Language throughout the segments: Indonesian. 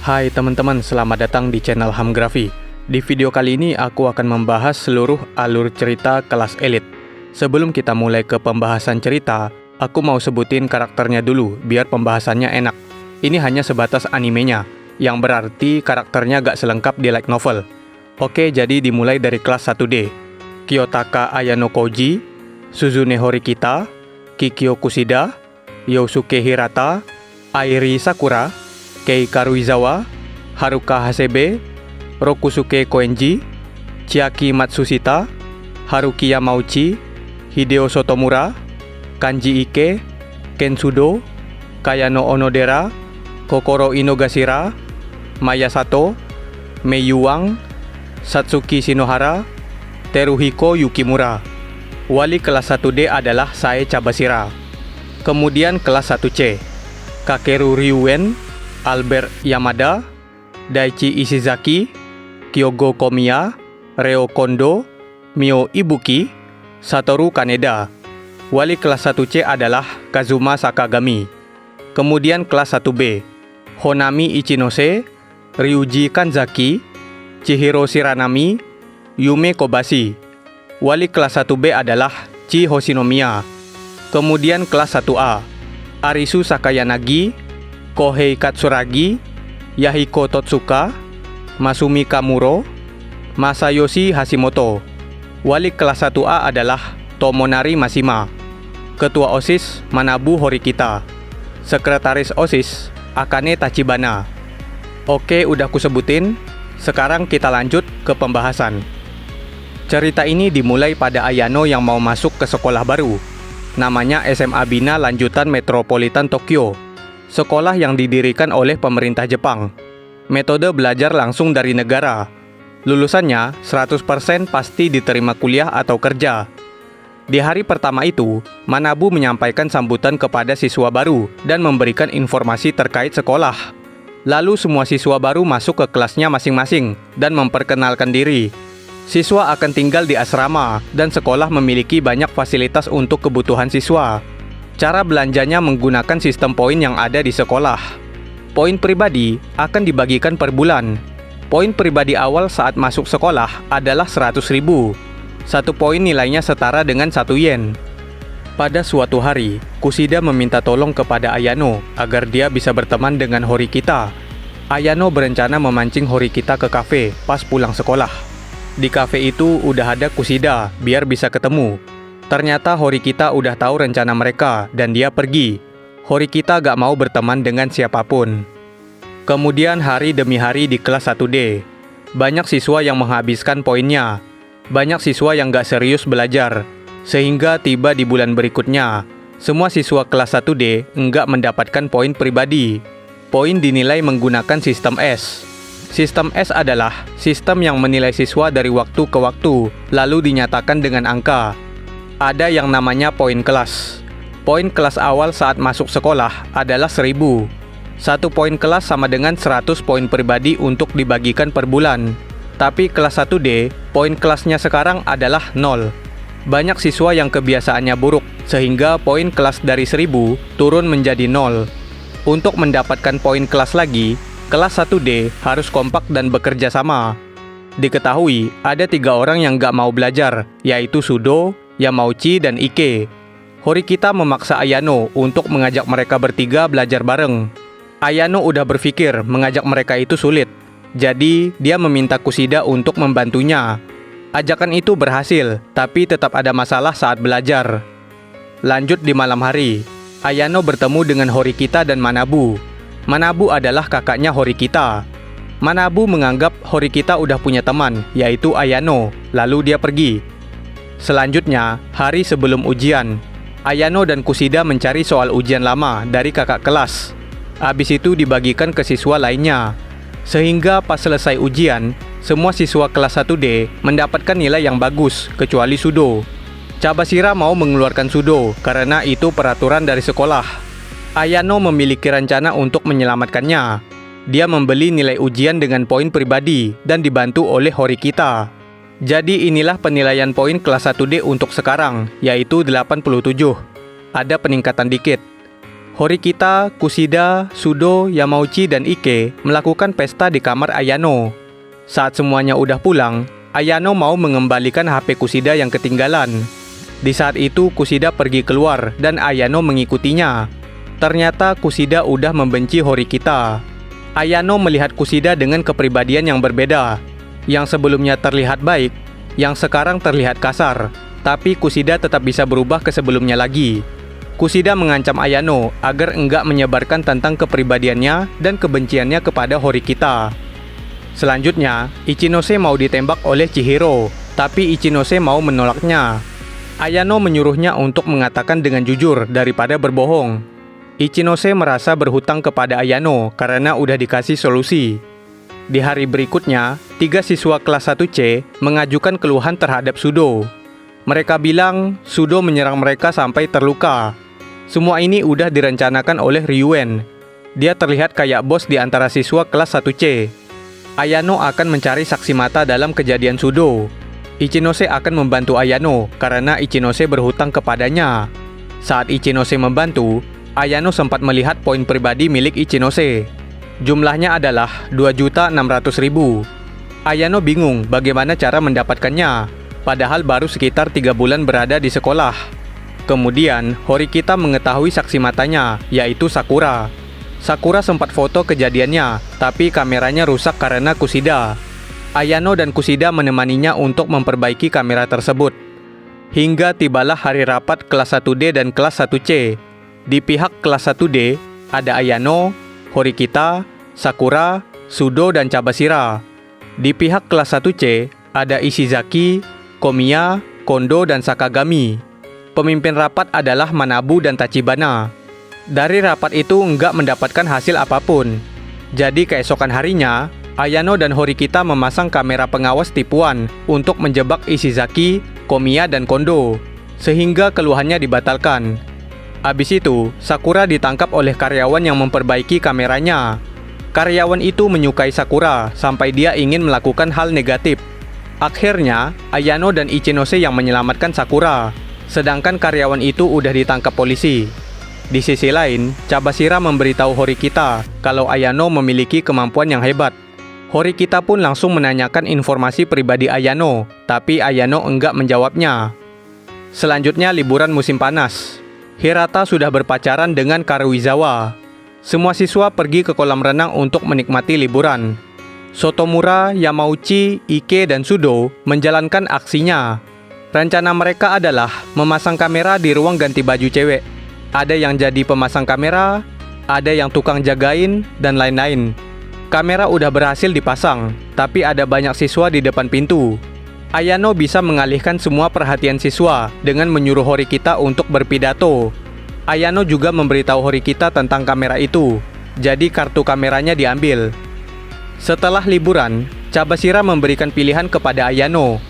Hai teman-teman, selamat datang di channel Hamgrafi. Di video kali ini aku akan membahas seluruh alur cerita kelas elit. Sebelum kita mulai ke pembahasan cerita, aku mau sebutin karakternya dulu biar pembahasannya enak. Ini hanya sebatas animenya, yang berarti karakternya gak selengkap di light novel. Oke, jadi dimulai dari kelas 1D. Kiyotaka Ayano Koji, Suzune Horikita, Kikyo Kushida, Yosuke Hirata, Airi Sakura, Kei Karuizawa, Haruka Hasebe, Rokusuke Koenji, Chiaki Matsushita, Haruki Yamauchi, Hideo Sotomura, Kanji Ike, Kensudo, Kayano Onodera, Kokoro Inogashira, Maya Sato, Mei Yuang, Satsuki Shinohara, Teruhiko Yukimura. Wali kelas 1D adalah Sae Cabashira. Kemudian kelas 1C, Kakeru Ryuen, Albert Yamada, Daichi Ishizaki, Kyogo Komiya, Reo Kondo, Mio Ibuki, Satoru Kaneda. Wali kelas 1C adalah Kazuma Sakagami. Kemudian kelas 1B, Honami Ichinose, Ryuji Kanzaki, Chihiro Shiranami, Yume Kobashi. Wali kelas 1B adalah Chi Hoshinomiya. Kemudian kelas 1A, Arisu Sakayanagi, Kohei Katsuragi, Yahiko Totsuka, Masumi Kamuro, Masayoshi Hashimoto. Wali kelas 1A adalah Tomonari Mashima. Ketua OSIS Manabu Horikita. Sekretaris OSIS Akane Tachibana. Oke, udah ku sebutin. Sekarang kita lanjut ke pembahasan. Cerita ini dimulai pada Ayano yang mau masuk ke sekolah baru. Namanya SMA Bina Lanjutan Metropolitan Tokyo. Sekolah yang didirikan oleh pemerintah Jepang. Metode belajar langsung dari negara. Lulusannya 100% pasti diterima kuliah atau kerja. Di hari pertama itu, Manabu menyampaikan sambutan kepada siswa baru dan memberikan informasi terkait sekolah. Lalu semua siswa baru masuk ke kelasnya masing-masing dan memperkenalkan diri. Siswa akan tinggal di asrama dan sekolah memiliki banyak fasilitas untuk kebutuhan siswa. Cara belanjanya menggunakan sistem poin yang ada di sekolah. Poin pribadi akan dibagikan per bulan. Poin pribadi awal saat masuk sekolah adalah 100.000. Satu poin nilainya setara dengan 1 yen. Pada suatu hari, Kushida meminta tolong kepada Ayano agar dia bisa berteman dengan Horikita. Ayano berencana memancing Horikita ke kafe pas pulang sekolah. Di kafe itu udah ada Kushida biar bisa ketemu. Ternyata Horikita udah tahu rencana mereka dan dia pergi. Horikita gak mau berteman dengan siapapun. Kemudian hari demi hari di kelas 1D. Banyak siswa yang menghabiskan poinnya. Banyak siswa yang gak serius belajar. Sehingga tiba di bulan berikutnya, semua siswa kelas 1D enggak mendapatkan poin pribadi. Poin dinilai menggunakan sistem S. Sistem S adalah sistem yang menilai siswa dari waktu ke waktu, lalu dinyatakan dengan angka. Ada yang namanya poin kelas. Poin kelas awal saat masuk sekolah adalah 1.000. Satu poin kelas sama dengan 100 poin pribadi untuk dibagikan per bulan. Tapi kelas 1D, poin kelasnya sekarang adalah 0. Banyak siswa yang kebiasaannya buruk, sehingga poin kelas dari 1.000 turun menjadi 0. Untuk mendapatkan poin kelas lagi, kelas 1D harus kompak dan bekerja sama. Diketahui, ada 3 orang yang gak mau belajar, yaitu Sudo, Yamauchi, dan Ike. Horikita memaksa Ayano untuk mengajak mereka bertiga belajar bareng. Ayano udah berpikir mengajak mereka itu sulit, jadi dia meminta Kushida untuk membantunya. Ajakan itu berhasil, tapi tetap ada masalah saat belajar. Lanjut di malam hari, Ayano bertemu dengan Horikita dan Manabu. Manabu adalah kakaknya Horikita. Manabu menganggap Horikita udah punya teman, yaitu Ayano, lalu dia pergi. Selanjutnya, hari sebelum ujian, Ayano dan Kushida mencari soal ujian lama dari kakak kelas. Habis itu dibagikan ke siswa lainnya. Sehingga pas selesai ujian, semua siswa kelas 1D mendapatkan nilai yang bagus, kecuali Sudo. Cabashira mau mengeluarkan Sudo karena itu peraturan dari sekolah. Ayano memiliki rencana untuk menyelamatkannya. Dia membeli nilai ujian dengan poin pribadi dan dibantu oleh Horikita. Jadi inilah penilaian poin kelas 1D untuk sekarang, yaitu 87. Ada peningkatan dikit. Horikita, Kushida, Sudo, Yamauchi, dan Ike melakukan pesta di kamar Ayano. Saat semuanya udah pulang, Ayano mau mengembalikan HP Kushida yang ketinggalan. Di saat itu Kushida pergi keluar dan Ayano mengikutinya. Ternyata Kushida udah membenci Horikita. Ayano melihat Kushida dengan kepribadian yang berbeda. Yang sebelumnya terlihat baik, yang sekarang terlihat kasar. Tapi Kushida tetap bisa berubah ke sebelumnya lagi. Kushida mengancam Ayano agar enggak menyebarkan tentang kepribadiannya dan kebenciannya kepada Horikita. Selanjutnya, Ichinose mau ditembak oleh Chihiro, tapi Ichinose mau menolaknya. Ayano menyuruhnya untuk mengatakan dengan jujur daripada berbohong. Ichinose merasa berhutang kepada Ayano karena udah dikasih solusi. Di hari berikutnya, 3 siswa kelas 1C mengajukan keluhan terhadap Sudo. Mereka bilang Sudo menyerang mereka sampai terluka. Semua ini udah direncanakan oleh Ryuen. Dia terlihat kayak bos di antara siswa kelas 1C. Ayano akan mencari saksi mata dalam kejadian Sudo. Ichinose akan membantu Ayano karena Ichinose berhutang kepadanya. Saat Ichinose membantu, Ayano sempat melihat poin pribadi milik Ichinose. Jumlahnya adalah 2.600.000. Ayano bingung bagaimana cara mendapatkannya, padahal baru sekitar 3 bulan berada di sekolah. Kemudian, Horikita mengetahui saksi matanya, yaitu Sakura. Sakura sempat foto kejadiannya, tapi kameranya rusak karena Kushida. Ayano dan Kushida menemaninya untuk memperbaiki kamera tersebut. Hingga tibalah hari rapat kelas 1D dan kelas 1C. Di pihak kelas 1D, ada Ayano, Horikita, Sakura, Sudo, dan Cabashira. Di pihak kelas 1C, ada Ishizaki, Komiya, Kondo, dan Sakagami. Pemimpin rapat adalah Manabu dan Tachibana. Dari rapat itu enggak mendapatkan hasil apapun. Jadi keesokan harinya, Ayano dan Horikita memasang kamera pengawas tipuan untuk menjebak Ishizaki, Komiya, dan Kondo, sehingga keluhannya dibatalkan. Habis itu, Sakura ditangkap oleh karyawan yang memperbaiki kameranya. Karyawan itu menyukai Sakura sampai dia ingin melakukan hal negatif. Akhirnya, Ayano dan Ichinose yang menyelamatkan Sakura, sedangkan karyawan itu udah ditangkap polisi. Di sisi lain, Cabashira memberitahu Horikita kalau Ayano memiliki kemampuan yang hebat. Horikita pun langsung menanyakan informasi pribadi Ayano, tapi Ayano enggak menjawabnya. Selanjutnya liburan musim panas. Hirata sudah berpacaran dengan Karuizawa. Semua siswa pergi ke kolam renang untuk menikmati liburan. Sotomura, Yamauchi, Ike, dan Sudo menjalankan aksinya. Rencana mereka adalah memasang kamera di ruang ganti baju cewek. Ada yang jadi pemasang kamera, ada yang tukang jagain, dan lain-lain. Kamera udah berhasil dipasang, tapi ada banyak siswa di depan pintu. Ayano bisa mengalihkan semua perhatian siswa dengan menyuruh Horikita untuk berpidato. Ayano juga memberitahu Horikita tentang kamera itu, jadi kartu kameranya diambil. Setelah liburan, Cabashira memberikan pilihan kepada Ayano,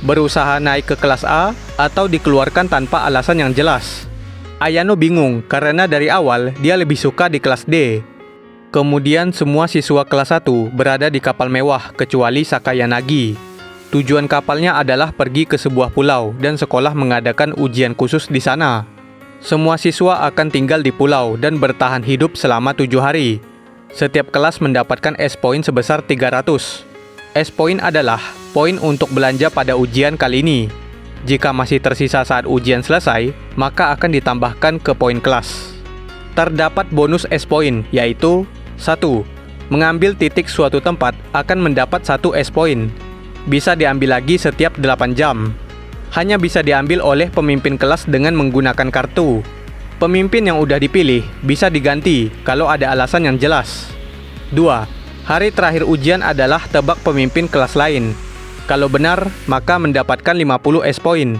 berusaha naik ke kelas A atau dikeluarkan tanpa alasan yang jelas. Ayano bingung karena dari awal dia lebih suka di kelas D. Kemudian semua siswa kelas 1 berada di kapal mewah kecuali Sakayanagi. Tujuan kapalnya adalah pergi ke sebuah pulau dan sekolah mengadakan ujian khusus di sana. Semua siswa akan tinggal di pulau dan bertahan hidup selama 7 hari. Setiap kelas mendapatkan S-Point sebesar 300. S-Point adalah poin untuk belanja pada ujian kali ini. Jika masih tersisa saat ujian selesai, maka akan ditambahkan ke poin kelas. Terdapat bonus S-Point, yaitu 1. Mengambil titik suatu tempat akan mendapat 1 S-Point. Bisa diambil lagi setiap 8 jam. Hanya bisa diambil oleh pemimpin kelas dengan menggunakan kartu. Pemimpin yang udah dipilih bisa diganti kalau ada alasan yang jelas. 2. Hari terakhir ujian adalah tebak pemimpin kelas lain. Kalau benar, maka mendapatkan 50 S-Point.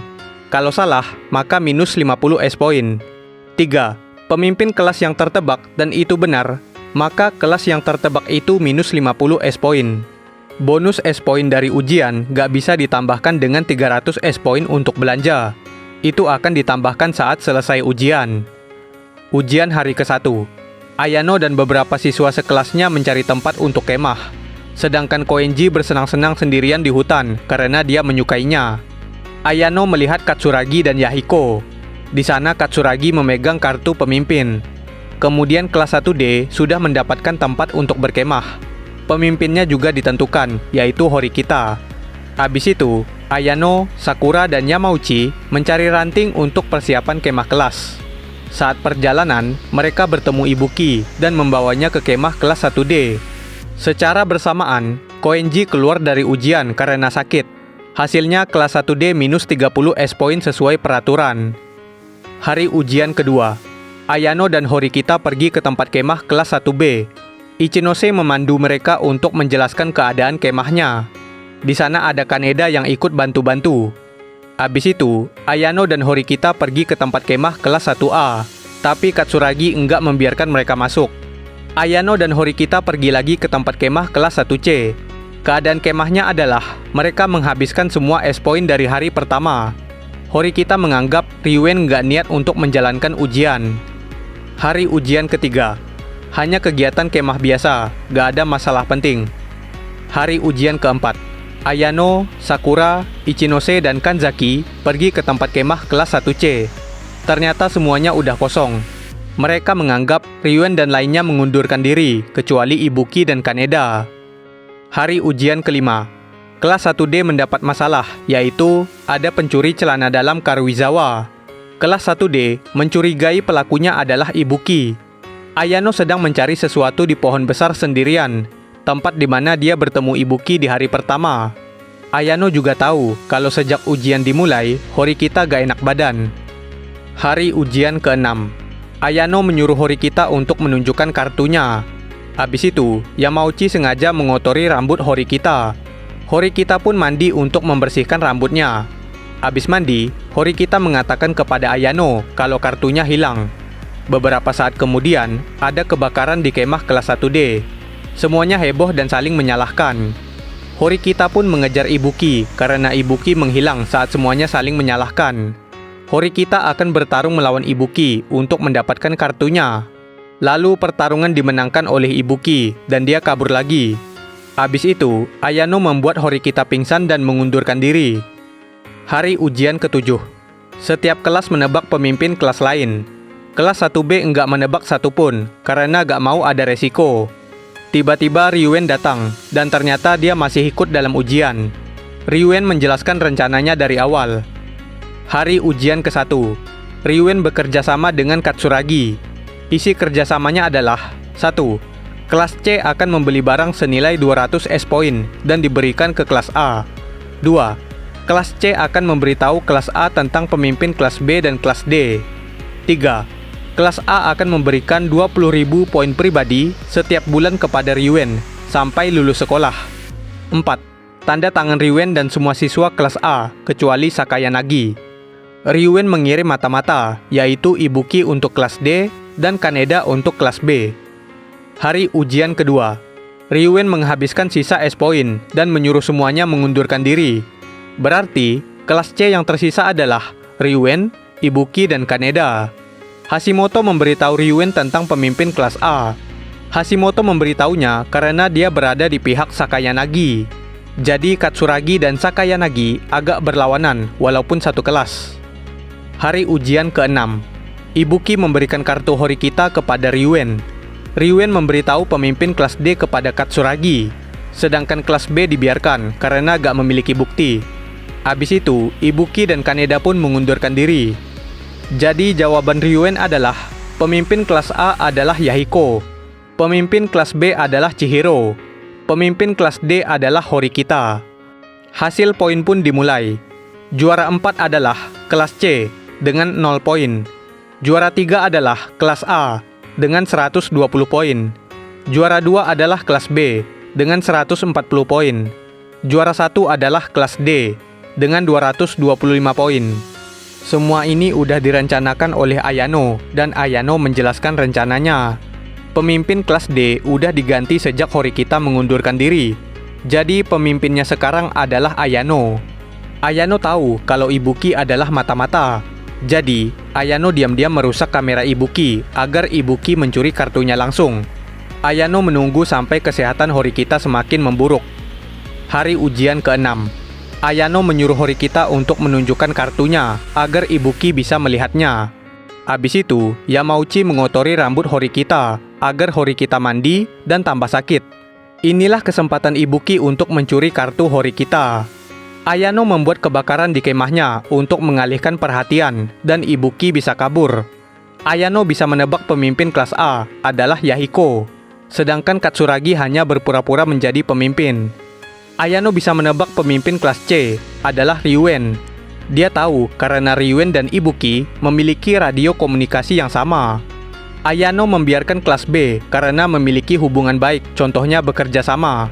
Kalau salah, maka minus 50 S-Point. 3. Pemimpin kelas yang tertebak dan itu benar, maka kelas yang tertebak itu minus 50 S-Point. Bonus S-Point dari ujian nggak bisa ditambahkan dengan 300 S-Point untuk belanja. Itu akan ditambahkan saat selesai ujian. Ujian hari ke-1. Ayano dan beberapa siswa sekelasnya mencari tempat untuk kemah. Sedangkan Koenji bersenang-senang sendirian di hutan karena dia menyukainya. Ayano melihat Katsuragi dan Yahiko. Di sana Katsuragi memegang kartu pemimpin. Kemudian kelas 1D sudah mendapatkan tempat untuk berkemah. Pemimpinnya juga ditentukan, yaitu Horikita. Habis itu, Ayano, Sakura, dan Yamauchi mencari ranting untuk persiapan kemah kelas. Saat perjalanan, mereka bertemu Ibuki dan membawanya ke kemah kelas 1D. Secara bersamaan, Koenji keluar dari ujian karena sakit. Hasilnya kelas 1D minus 30 S poin sesuai peraturan. Hari ujian kedua, Ayano dan Horikita pergi ke tempat kemah kelas 1B. Ichinose memandu mereka untuk menjelaskan keadaan kemahnya. Di sana ada Kaneda yang ikut bantu-bantu. Habis itu, Ayano dan Horikita pergi ke tempat kemah kelas 1A, tapi Katsuragi enggak membiarkan mereka masuk. Ayano dan Horikita pergi lagi ke tempat kemah kelas 1C. Keadaan kemahnya adalah mereka menghabiskan semua S poin dari hari pertama. Horikita menganggap Ryuen nggak niat untuk menjalankan ujian. Hari ujian ketiga, hanya kegiatan kemah biasa, nggak ada masalah penting. Hari ujian keempat, Ayano, Sakura, Ichinose, dan Kanzaki pergi ke tempat kemah kelas 1C. Ternyata semuanya udah kosong. Mereka menganggap Ryuen dan lainnya mengundurkan diri, kecuali Ibuki dan Kaneda. Hari ujian kelima, kelas 1D mendapat masalah, yaitu ada pencuri celana dalam Karuizawa. Kelas 1D mencurigai pelakunya adalah Ibuki. Ayano sedang mencari sesuatu di pohon besar sendirian, tempat di mana dia bertemu Ibuki di hari pertama. Ayano juga tahu kalau sejak ujian dimulai, Horikita gak enak badan. Hari ujian ke-6, Ayano menyuruh Horikita untuk menunjukkan kartunya. Habis itu, Yamauchi sengaja mengotori rambut Horikita. Horikita pun mandi untuk membersihkan rambutnya. Habis mandi, Horikita mengatakan kepada Ayano kalau kartunya hilang. Beberapa saat kemudian, ada kebakaran di kemah kelas 1D. Semuanya heboh dan saling menyalahkan. Horikita pun mengejar Ibuki karena Ibuki menghilang saat semuanya saling menyalahkan. Horikita akan bertarung melawan Ibuki untuk mendapatkan kartunya. Lalu pertarungan dimenangkan oleh Ibuki dan dia kabur lagi. Habis itu, Ayano membuat Horikita pingsan dan mengundurkan diri. Hari ujian ke-7, setiap kelas menebak pemimpin kelas lain. Kelas 1B enggak menebak satupun karena gak mau ada resiko. Tiba-tiba Ryuen datang dan ternyata dia masih ikut dalam ujian. Ryuen menjelaskan rencananya dari awal. Hari ujian ke-1, Ryuen bekerja sama dengan Katsuragi. Isi kerjasamanya adalah 1. Kelas C akan membeli barang senilai 200 S poin dan diberikan ke kelas A. 2. Kelas C akan memberitahu kelas A tentang pemimpin kelas B dan kelas D. 3. Kelas A akan memberikan 20.000 poin pribadi setiap bulan kepada Ryuen sampai lulus sekolah. 4. Tanda tangan Ryuen dan semua siswa kelas A, kecuali Sakayanagi. Ryuen mengirim mata-mata, yaitu Ibuki untuk kelas D dan Kaneda untuk kelas B. Hari ujian kedua, Ryuen menghabiskan sisa S poin dan menyuruh semuanya mengundurkan diri. Berarti, kelas C yang tersisa adalah Ryuen, Ibuki, dan Kaneda. Hashimoto memberitahu Ryuen tentang pemimpin kelas A. Hashimoto memberitahunya karena dia berada di pihak Sakayanagi. Jadi Katsuragi dan Sakayanagi agak berlawanan walaupun satu kelas. Hari ujian ke-6, Ibuki memberikan kartu Horikita kepada Ryuen. Ryuen memberitahu pemimpin kelas D kepada Katsuragi, sedangkan kelas B dibiarkan karena gak memiliki bukti. Habis itu, Ibuki dan Kaneda pun mengundurkan diri. Jadi jawaban Ryuen adalah, pemimpin kelas A adalah Yahiko, pemimpin kelas B adalah Chihiro, pemimpin kelas D adalah Horikita. Hasil poin pun dimulai. Juara 4 adalah kelas C dengan 0 poin. Juara 3 adalah kelas A dengan 120 poin. Juara 2 adalah kelas B dengan 140 poin. Juara 1 adalah kelas D dengan 225 poin. Semua ini udah direncanakan oleh Ayano dan Ayano menjelaskan rencananya. Pemimpin kelas D udah diganti sejak Horikita mengundurkan diri. Jadi pemimpinnya sekarang adalah Ayano. Ayano tahu kalau Ibuki adalah mata-mata. Jadi, Ayano diam-diam merusak kamera Ibuki agar Ibuki mencuri kartunya langsung. Ayano menunggu sampai kesehatan Horikita semakin memburuk. Hari ujian ke-6, Ayano menyuruh Horikita untuk menunjukkan kartunya agar Ibuki bisa melihatnya. Habis itu, Yamauchi mengotori rambut Horikita agar Horikita mandi dan tambah sakit. Inilah kesempatan Ibuki untuk mencuri kartu Horikita. Ayano membuat kebakaran di kemahnya untuk mengalihkan perhatian dan Ibuki bisa kabur. Ayano bisa menebak pemimpin kelas A adalah Yahiko, sedangkan Katsuragi hanya berpura-pura menjadi pemimpin. Ayano bisa menebak pemimpin kelas C adalah Ryuen. Dia tahu karena Ryuen dan Ibuki memiliki radio komunikasi yang sama. Ayano membiarkan kelas B karena memiliki hubungan baik, contohnya bekerja sama.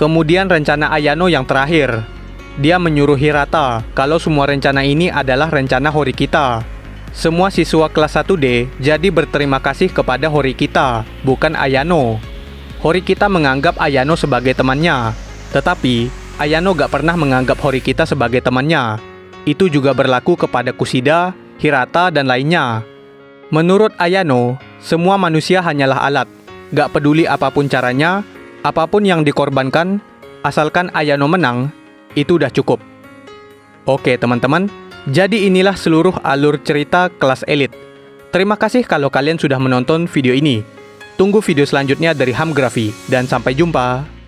Kemudian rencana Ayano yang terakhir. Dia menyuruh Hirata kalau semua rencana ini adalah rencana Horikita. Semua siswa kelas 1D jadi berterima kasih kepada Horikita, bukan Ayano. Horikita menganggap Ayano sebagai temannya. Tetapi, Ayano gak pernah menganggap Horikita sebagai temannya. Itu juga berlaku kepada Kushida, Hirata, dan lainnya. Menurut Ayano, semua manusia hanyalah alat. Gak peduli apapun caranya, apapun yang dikorbankan, asalkan Ayano menang, itu udah cukup. Oke teman-teman, jadi inilah seluruh alur cerita kelas elit. Terima kasih kalau kalian sudah menonton video ini. Tunggu video selanjutnya dari Hamgrafi, dan sampai jumpa.